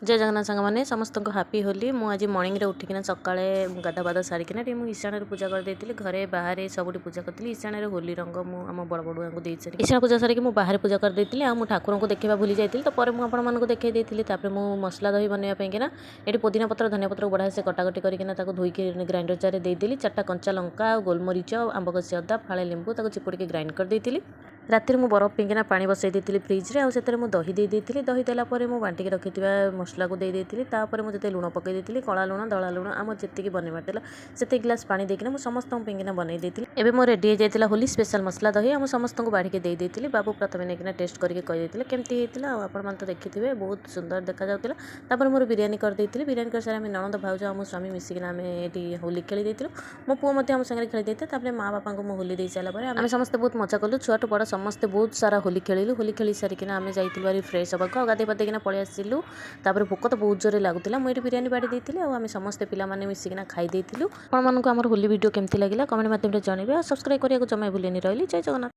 जय जगन्नाथ सांग मैंने समस्त को हापी होली। मु आज मॉर्निंग रे उठिकिना सकाळे गाधा बाधा सारिकिना टी मु ईशान पूजा कर देइतिली। घरे बाहर सबुठी पूजा करतिली। ईशान रे होली रंग मु आम बड़ बड़ुआ को देइ सारी ईशान पूजा सारिकी मु बाहर पूजा कर देइतिली। आ मु ठाकुर को देखा भूली जाइतिली तो पर मु आपण मानको देखै देइतिली। तापर मु मसला दही बनैया पे किना एटी पुदीना पत्र धनिया पत्र बढ़ा से कटाकटी करिकिना ताको धोइकी ग्राइंडर जार रे देइतिली। 4टा कंचा लंका गोलमरीच आंब कसी अदा फाळे लेंबू ताको चिपुड़ी ग्राइंड कर देइतिली। रातिर मु बरफ पिंकिना पानी बसई देइतिली फ्रिज रे। आ सेतरे मु दही देइ देइतिली। दही देला परे मु बांटिकी रखिथिबा मसला को देइ देइतिली। तापर मु जते लुण पकई देइतिली कला लुण धला लुण आम जेतिकी बने मारतेला सेते गिलास पानी देकिना मु समस्त पिंकिना बनई देइतिली। एबे मो रेडी जाइतिला होली स्पेशल मसला दही आ मु समस्त को बाढ़ी के देइ देइतिली। बाबू प्रथमे नेकिना टेस्ट करके कहि देइतिले केमती हेतिला। आपण मन तो देखिथिबे बहुत सुंदर देखा जाउतिला। तापर मोर बिरयानी कर देइतिली। बिरयानी कर सारा हम ननद भाउज आ मो स्वामी मिसिकिना हम एटी होली खेली देइतिलु। मो पुओ मते हम संगे खेली देइते। तापर माँ बापा को मो होली देइ साला परे हम समस्त बहुत मजा कलु। छुआ टु बड़ समस्त बहुत सारा होली खेलिलु। होली खेली सारिकिना आम जाइतिलु बारी फ्रेश हबाको गाधे पाधेकिना पळि आसिलु। तापर भोक तो बहुत जोरे लागुतिला। मु एटी बिरयानी बाड़ी देइतिली आ हम समस्त पिला माने मिसिकिना खाई देइतिलु। आपण मानको हमर होली वीडियो केमती लागिला कमेंट माध्यम रे जणाइबे। सब्सक्राइब करिया को जमा भूलेनी रहली। जय जगन्नाथ।